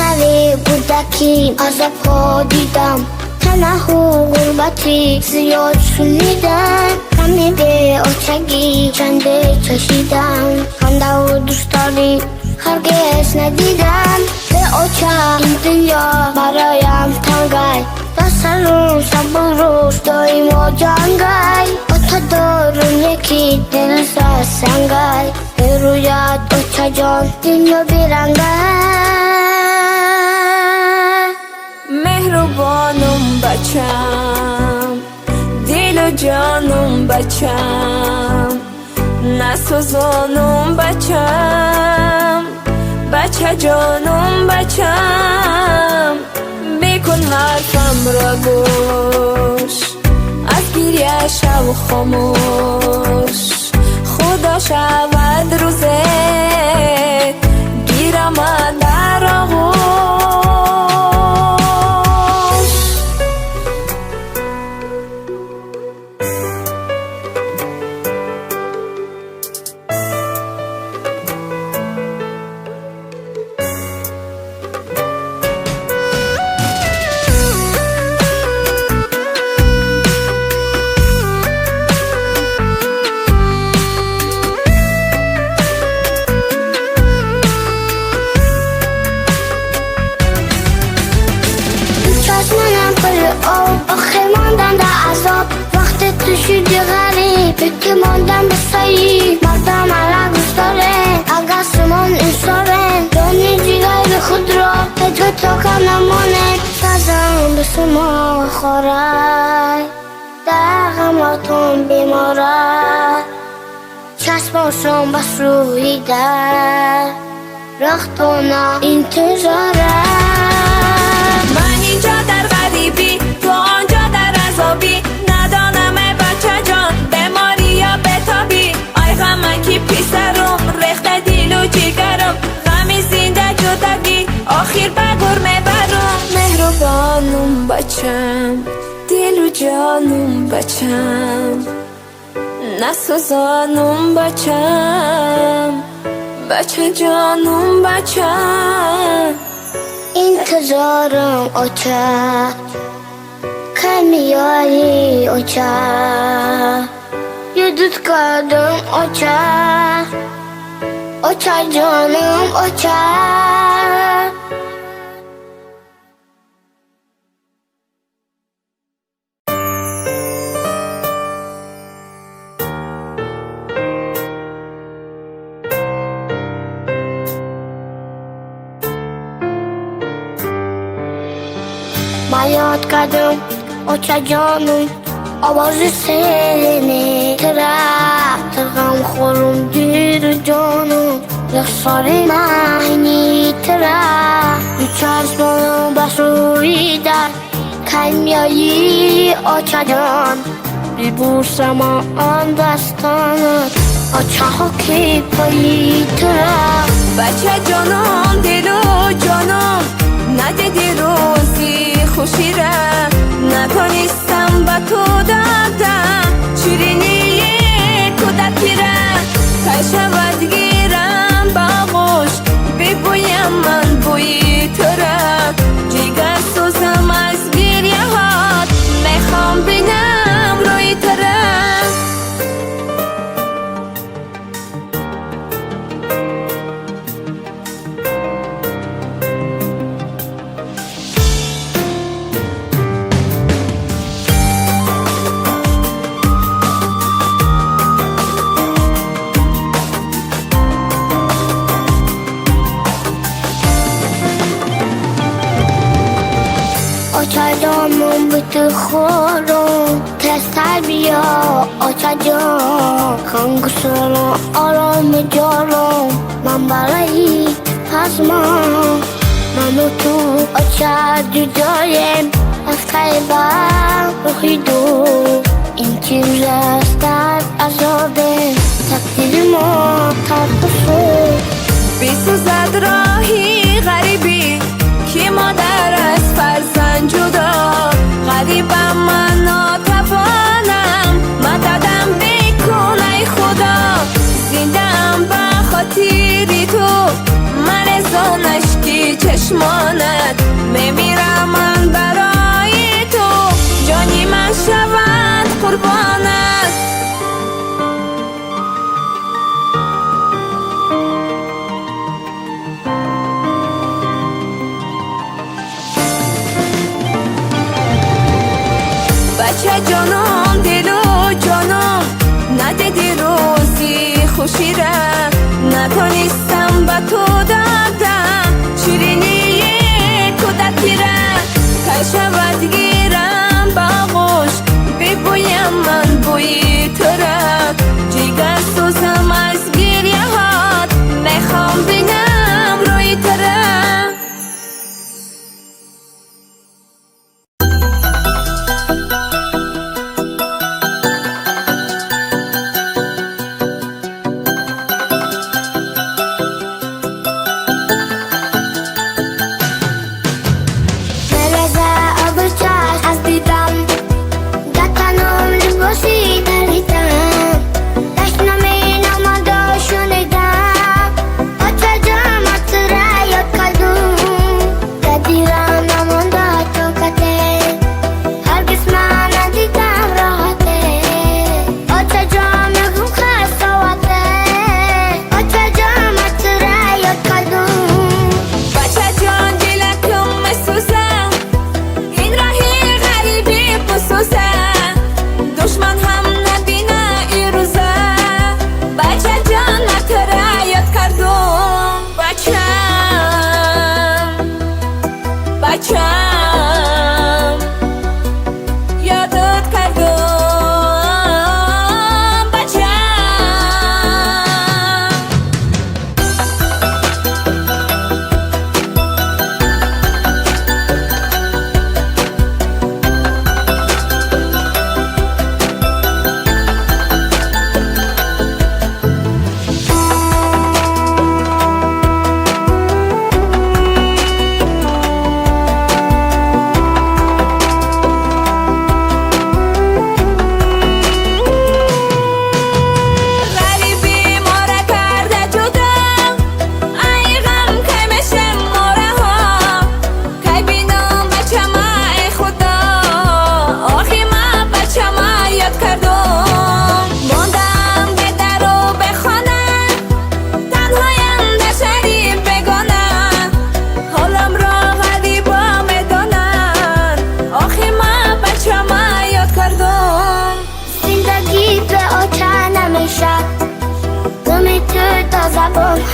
شب بودکی عذاب‌ها دیدم، تنها غربتی زیاد شنیدم، کمی به اوچگی چنده چشیدم، خنده و دوست داری هرگز ندیدم. به اوچه این دنیا برایم تنگای، دسترون شب و روز دایم و جنگای، اوچه دارم یکی دل سنگای، به رویت اوچه جان دنیا بیرنگای. مهربانم بچم، دل و جانم بچم، نسوزانم بچم، بچه جانم بچم، بکن حرفم را گوش، از گریه شو خاموش، خدا شود روزه گیرم در آغوش. آخه ماندم در عذاب، وقت تو شدی غریب که ماندم به سایی، مردم مرا گوش داره اگر سمان انصاره، دانی جیگر خود را هجه تا که نمانه، سازم به سما خوره در غماتون بیماره، چشماشون بس روی در رختونا انتظاره. من اینجا در غریبی، تو آنجا در عذابی، ندانم ای بچه جان بماری یا بتابی، آی غمکی پیسرم ریخته دل و جیگرم، غمی زنده جدگی آخر بگر میبرم. مهربانم بچم، دل و جانم بچم، نسوزانم بچم، بچه جانم بچم. انتظارم اوچه کمیایی اوچه، یدود کردم اوچه اوچه جانم اوچه. من یاد کردم اوچه جانم آواز سیلینه، ترغم خورم دیر جانم یخساری مهینی تره، دو چشمانم بس روی در کمیایی اوچه جان، بیبوسم آن دستانت اوچه ها که پایی تره. بچه جانم دل و جانم ندیدی روزی خوشی را، نتونستم با تو دادم شیرینی کودکی را، تشود گیرم با غوش بگویم من بوی تو را، جیگر سوزم از گریه هات میخوام بینم روی تو را. اوچه جانم بیت خورم تستر بیا اوچه جان، خنگ سرم آرام جارم، من برای پسمان منو تو اوچه جدایم، از قیبم روحی دو این چیز است در عذابه، تقدیر ما ترکشو بیسوزد راهی غریبی که مادر از فرزند جدا، غریبم من ناتوانم مددم بکن ای خدا، زنده‌ام به خاطری تو من از آن اشکی چشمانم. شیرم نتونستم با تو دادم شیرینی کودکیرم کشمت گیرم باغوش بگویم من بوی تو را جیگر سوزم از گریه هات میخوام بینم روی تو را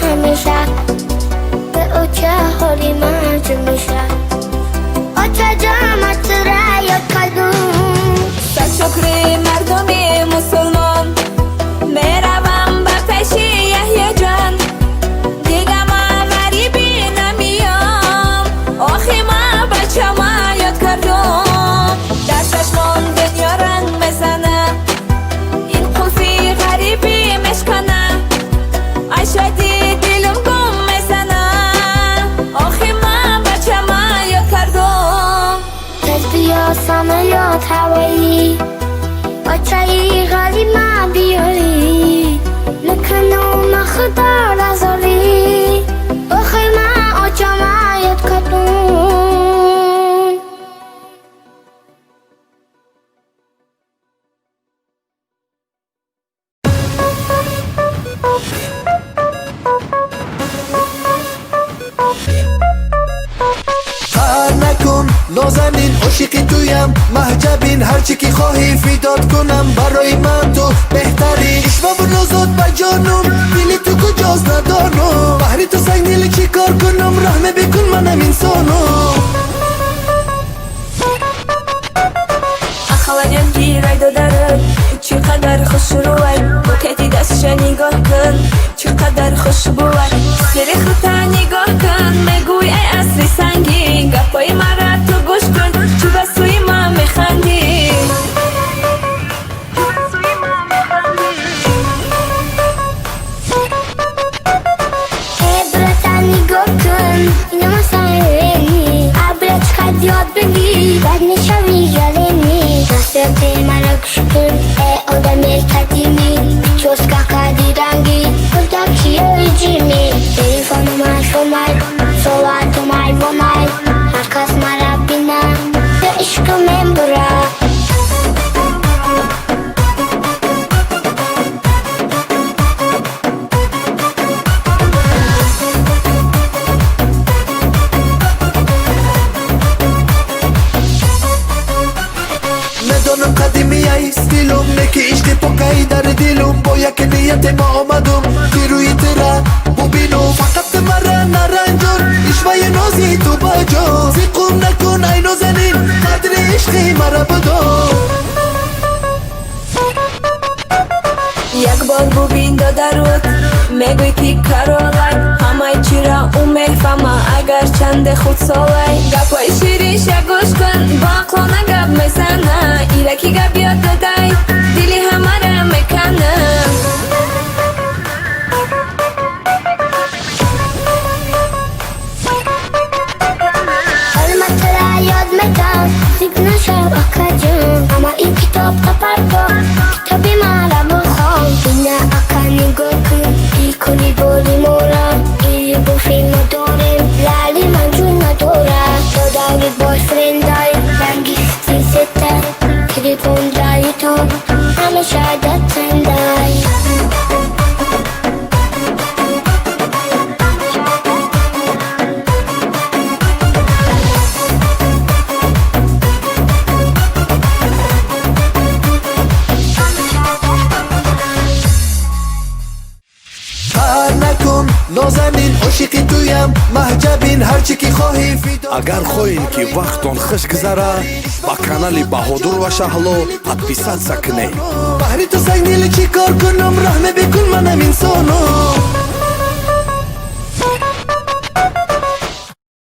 همیشه به اوچه حالی مرج میشه اوچه جامعت را یاد کردم صد شکر مردم مسلمان میروم به پیش یحیی جان دیگه ما غریبی نمیام آخی ما بچه ما یاد کردم در چشمان دنیا رنگ میزنه این قلفی غریبی میشکنه عشقی ساملات هوایی بچه‌ای غالی ما بیاری لکنو مخدار ازاری بخی ما آچه ما یاد کردم نازنین عاشقی تویم محجبین هرچی که خواهی فیدات کنم برای من تو بهترین اشوه و نازات بجانم دلی تو کجاست ندانم بحری تو سنگ دلی چی کار کنم رحمه بکن منم انسانم اخوانیم گیرای دادرد چقدر خوش روی با کتی دستش نگاه کن چقدر خوش بود سری خطا نگاه کن میگوی ای اصلی سنگی گپای مرا تو گوش کن چو بسوی ما میخندی عبرتا نگاه کن اینو مسایرینی عبرت خد یاد بگی بد نشوی جلینی نصیحت مرا گوش کن ای آدم قدیمی جز که قدی رنگی خدا کیه جیمی تلفن من پاکایی در دلم با یک نیت ما آمدم که روی تره ببینم فقط مرا نرنجان اشوه نازی تو بجا زیقم نکن ای نازنین قدر عشقی مرا بدان یک بار ببین دادرود میگوی که کارولای همه چی را او میفهمه اگر چند خود سالای گپای شیریش یک گوش کن با اقلانه گپ میزنه ایره که گپ یاد دادای دلی همه را میکنه حلمت را یاد میدم زیگ نشو اکا جون اما این کتاب تپرکو کتابی مرا بخوام اینه اکا نگاه کن ای کنی بولی مورا ای بو فیلم داریم لالی من جون نداره تو داری بای فرندای رنگی ستین سته تلیفون داری تو همیشه عدت سندای نازنین عاشقی تویم محجبین هرچی که خواهی فیدا агар хоҳем ки вақтон хуш гузара ба канали баҳодур ва шаҳло подписатся кунед بحری تو سنگ دل چی کار کنم رحمه بکن منم انسانم